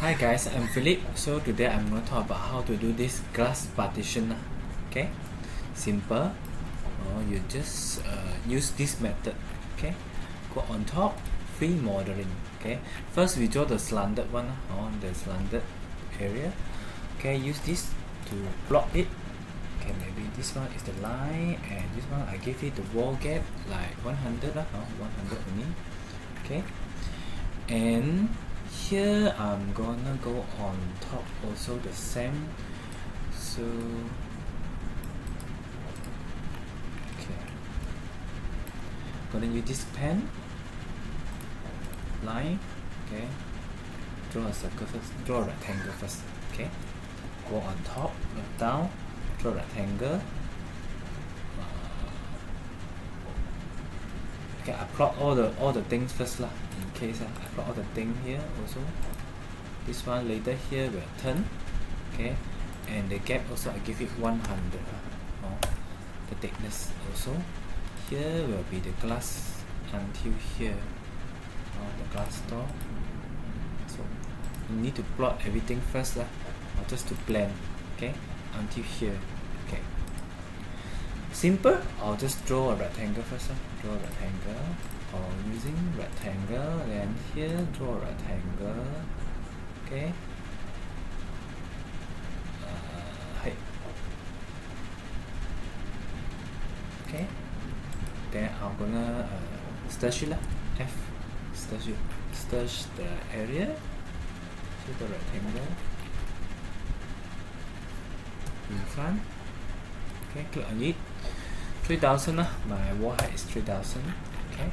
Hi guys, I'm Philip. So today I'm going to talk about how to do this glass partition. Okay, simple. You just use this method. Okay, go on top, free modeling. Okay, first we draw the slanted one on the slanted area. Okay, use this to block it. Okay, maybe this one is the line, and this one I give it the wall gap like 100 100 only. Okay, and here I'm gonna go on top also the same. So okay, gonna use this pen line. Okay, draw a circle first, draw a rectangle first. Okay, go on top, go down, draw a rectangle. Okay, I plot all the things first lah. In case I plot all the thing here also. This one later here will turn. Okay, and the gap also I give it 100. The thickness also. Here will be the glass until here. The glass door. So you need to plot everything first lah, or just to blend. Okay, until here. Okay. Simple. I'll just draw a rectangle first. Draw a rectangle, or using rectangle, and here draw a rectangle. Okay. Height. Okay. Then I'm gonna stretch it F. Stretch the area to the rectangle in front. Okay, click on it. 3000 my wall height is 3000. Okay,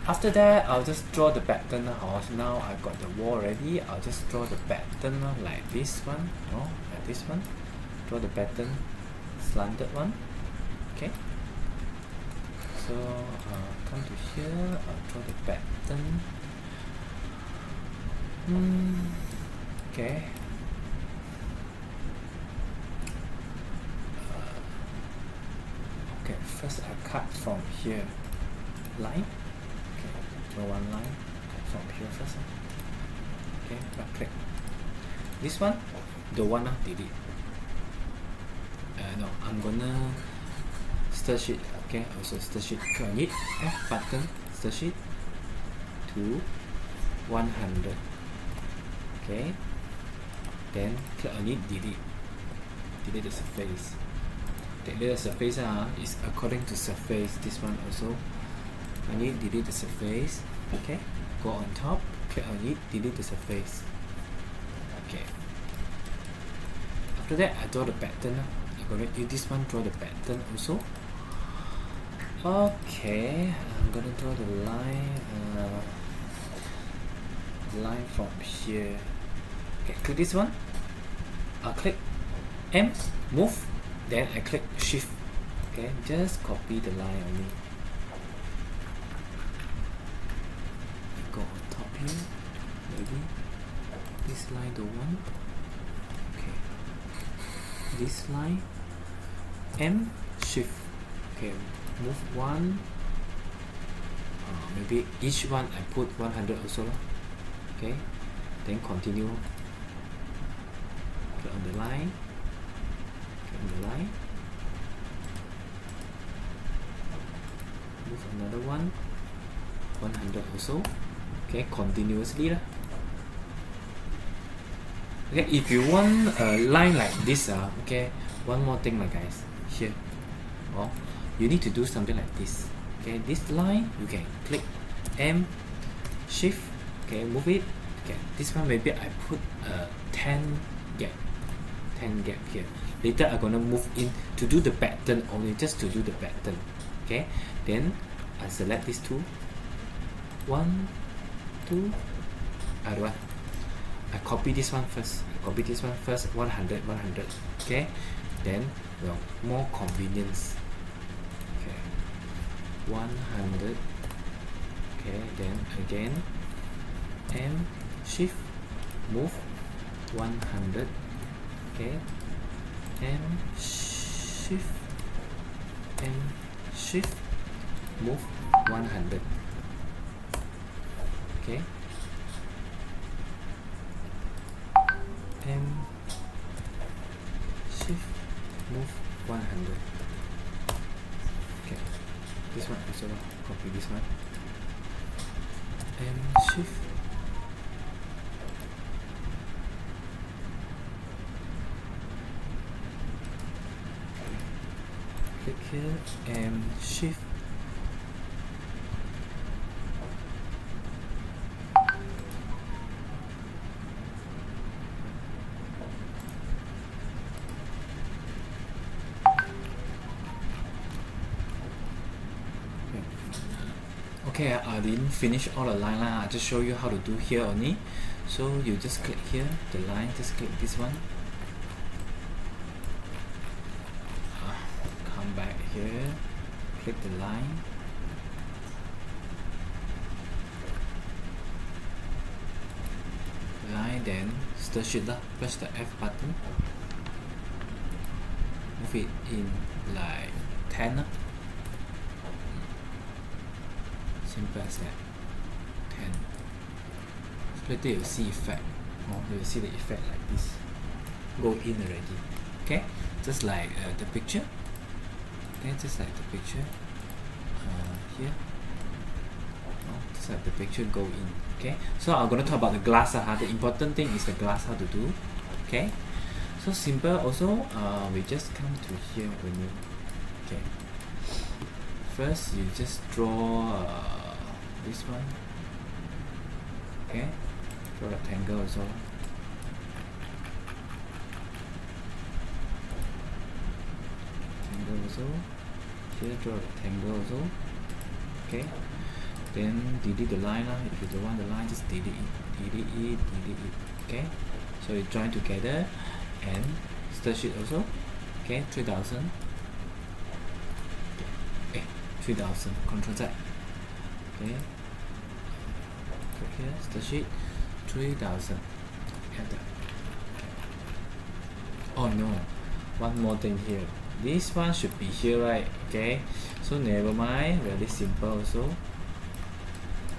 after that I'll just draw the pattern. So now I've got the wall ready. I'll just draw the pattern like this one, like this one. Draw the pattern, slanted one. Okay, so come to here, I'll draw the pattern. Okay, okay, first I cut from here, line. Okay, draw one line, cut from here first. Okay, right click. This one, the one delete. No, I'm gonna stretch it. Okay, also stretch it. Click on it. F button, stretch it to 100. Okay, then click on it, delete. Delete the surface. The surface is according to surface. This one also I need delete the surface. Okay, go on top, click on it, delete the surface. Okay, after that I draw the pattern. I'm gonna use this one, draw the pattern also. Okay, I'm gonna draw the line from here. Okay, click this one. I'll click M, move. Then I click shift. Okay, just copy the line only. Go on top here. Maybe this line the one. Okay, this line. M, shift. Okay, move one. Maybe each one I put 100 also. Okay, then continue. Click on the line. The line, move another one, 100 also. Okay, continuously. Okay, if you want a line like this, okay, one more thing guys, here, you need to do something like this. Okay, this line you can click M, shift. Okay, move it. Okay, this one maybe I put 10 gap here. Later I'm gonna move in to do the pattern only, just to do the pattern. Okay, then I select these two. 1, 2. I copy this one first. 100. Okay, then more convenience. Okay, 100. Okay, then again M, shift, move 100. Okay, and shift, move 100. Okay, move 100. Okay, this one also copy this one and shift. Click here and shift. Okay, I didn't finish all the line lah. I just show you how to do here only. So you just click here, the line, just click this one. Come back here, click the line. Line, then stir sheet lah. Press the F button. Move it in like 10 lah. Simple as that. 10. So later you'll see effect. You'll see the effect like this. Go in already. Okay? Just like the picture. Okay, just like the picture. Here. Just like the picture go in. Okay? So I'm gonna talk about the glass. The important thing is the glass, how to do. Okay? So simple also, we just come to here when you okay. First you just draw this one. Okay, draw a rectangle also. Rectangle also. Here draw a rectangle also. Okay. Then delete the line. If you don't want the line, just delete it. Delete it, delete it. Okay. So you join together and stir sheet also. Okay, 3000. 3000. Control Z. Okay. Click here, stir sheet, 3000. Add that. Oh no, one more thing here. This one should be here, right? Okay. So never mind. Very simple also.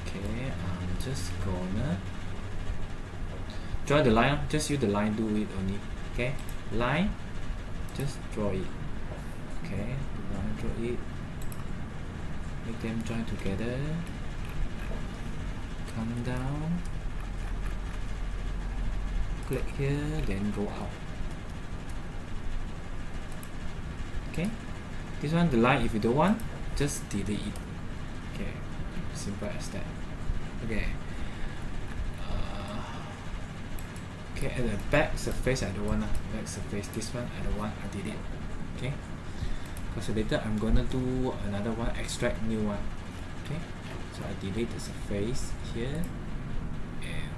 Okay, I'm just gonna draw the line. Just use the line, do it only. Okay, line. Just draw it. Okay, line, draw it. Make them join together. Come down. Click here, then go up. Okay. This one, the line, if you don't want, just delete it. Okay. Simple as that. Okay. Okay, at the back surface, I don't want back surface. This one, I don't want. I delete. Okay. So later I'm gonna do another one, extract new one. Okay, so I delete the surface here and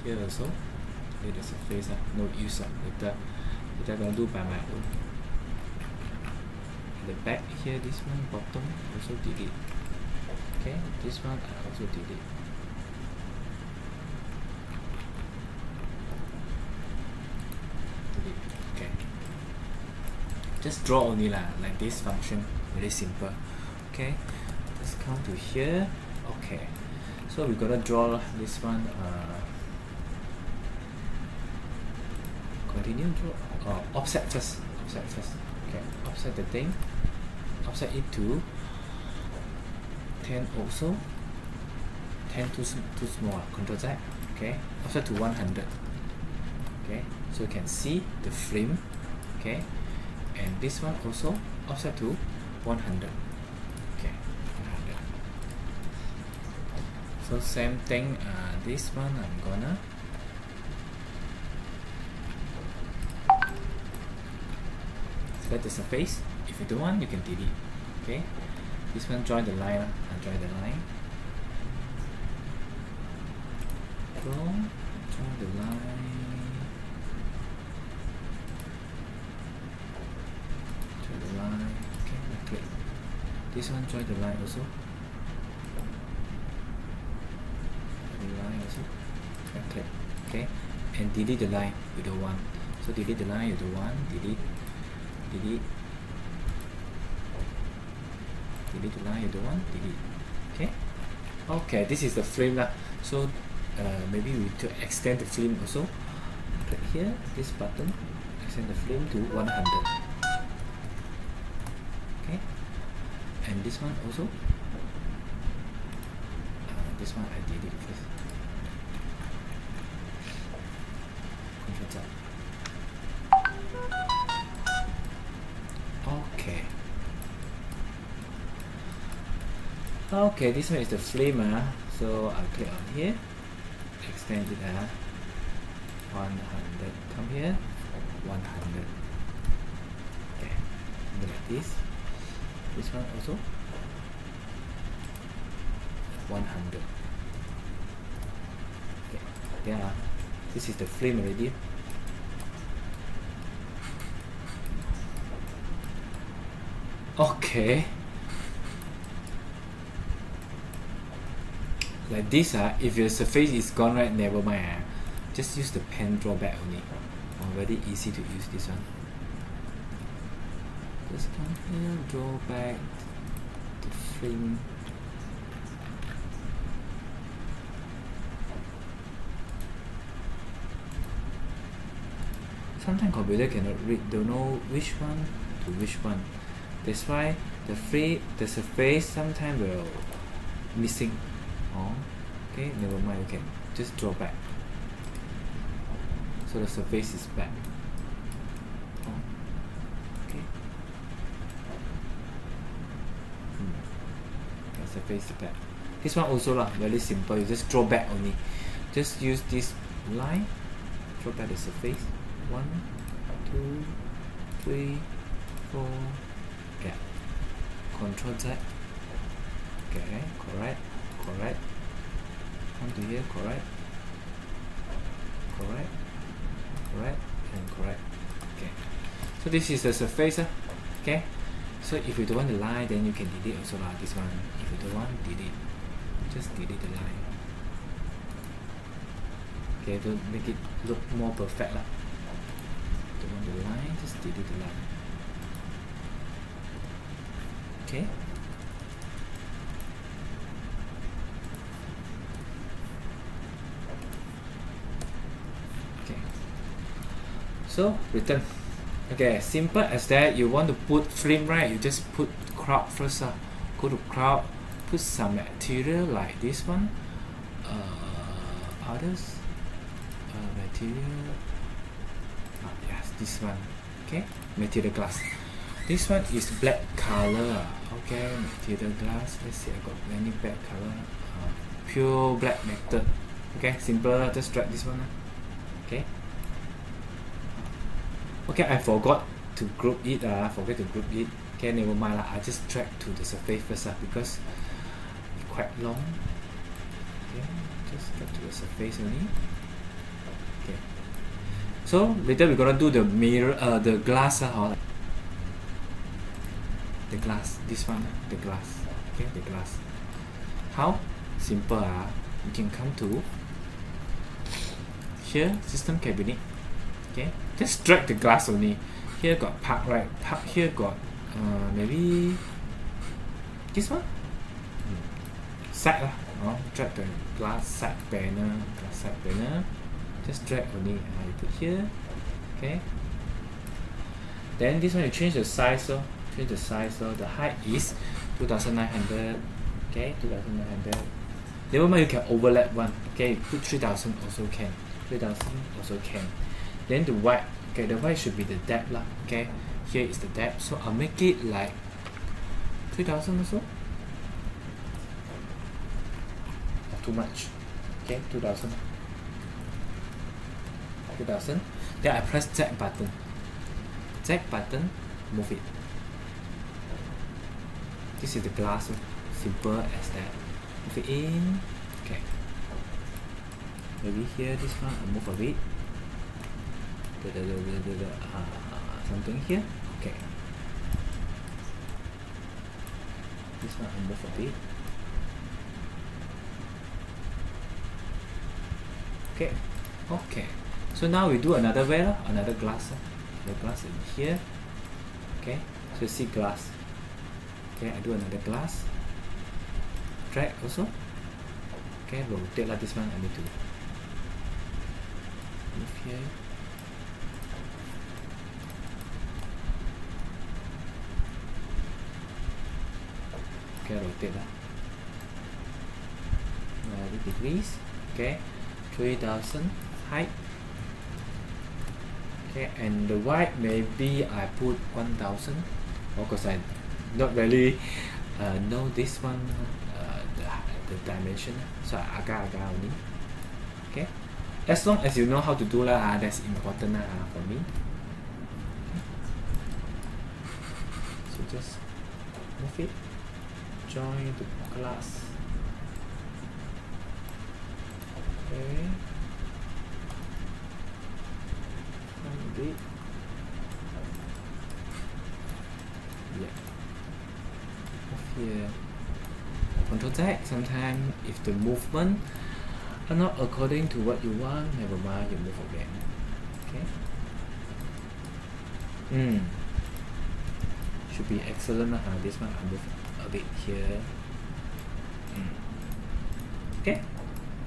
here also. Delete the surface, no use. Later I'm gonna do by my own. The back here, this one, bottom also delete. Okay, this one I also delete. Just draw only lah, like this function, very simple. Okay, just come to here. Okay, so we gotta draw this one. Continue draw. Offset first. Offset first. Okay, offset the thing. Offset it to 10 also. 10 too small. Control Z. Okay, offset to 100. Okay, so you can see the frame. Okay. And this one also offset to 100. Okay, 100. So same thing. This one I'm gonna select the surface. If you don't want, you can delete. Okay. This one join the line. I join the line. Join the line. Okay, I click. This one join the line also. The line also. I click. Okay, and delete the line you don't want. So delete the line you don't want. Delete. Delete. Delete the line you don't want. Delete. Okay. Okay, this is the frame lah. So maybe we to extend the frame also. Click here, this button, extend the frame to 100. Okay, and this one also. This one I did it first. Control Z. Okay. Okay, this one is the frame, so I'll click on here, extend it 100. Come here, 100. Okay, do like this. This one also 100. Okay, there. This is the frame already. Okay. Like this, if your surface is gone, right, never mind. Just use the pen drawback only. Very easy to use this one. Just come here, draw back the frame. Sometimes computer cannot read, don't know which one to which one. That's why the surface sometimes will missing. Okay, never mind, you can just draw back. So the surface is back. Okay. The surface is back. This one also very simple. You just draw back only. Just use this line, draw back the surface. 1, 2, 3, 4. Yeah. Control Z. Okay, correct. Come to here, correct, and correct. Okay, so this is the surface. Okay, so if you don't want the line, then you can delete also this one. If you don't want, delete. Just delete the line. Okay, to make it look more perfect. Don't want the line, just delete the line. Okay. So return. Okay, simple as that. You want to put frame, right? You just put crowd first. Go to crowd, put some material like this one. Others material. Yes, this one. Okay, material glass. This one is black color. Okay, material glass. Let's see, I got many black color. Pure black method. Okay, simple. Just drag this one. Okay. Okay, I forgot to group it. Okay, never mind. I just drag to the surface first because it's quite long. Okay, just drag to the surface only. Okay. So later we're gonna do the mirror, the glass. The glass. This one, the glass. Okay, the glass. How? Simple. You can come to here, system cabinet. Okay, just drag the glass only. Here got park, right? Park here got maybe this one. Side drag the glass side panel. Just drag only. You put here. Okay. Then this one you change the size. The height is 2,900. Okay, 2,900. Never mind, you can overlap one. Okay, put 3,000 also can. 3,000 also can. Then the white, okay, the white should be the depth okay. Here is the depth, so I'll make it like 3,000 also. Too much. Okay, 2,000. Then I press Z button. Move it. This is the glass. Simple as that. Move it in. Okay. Maybe here, this one, I'll move a bit. Something here. Okay. This one I'll move a bit. Okay. So now we do another way, another glass. The glass in here. Okay. So you see glass. Okay, I do another glass. Drag also. Okay, rotate like this one. I need to move here. Okay, rotate 90 degrees. Okay, 3000 height. Okay, and the white maybe I put 1000 because I not really know this one the dimension, so agak-agak only. Okay, as long as you know how to do lah, that's important for me. So just move it, join the glass. Okay, a bit. Yeah, move here. Control Z. Sometimes if the movement are not according to what you want, never mind, you move again. Okay. Should be excellent. This one I move a bit here. Okay.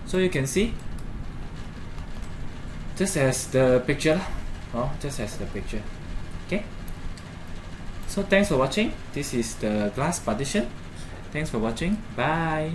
So you can see, just as the picture. Just as the picture. Okay. So thanks for watching. This is the glass partition. Thanks for watching. Bye.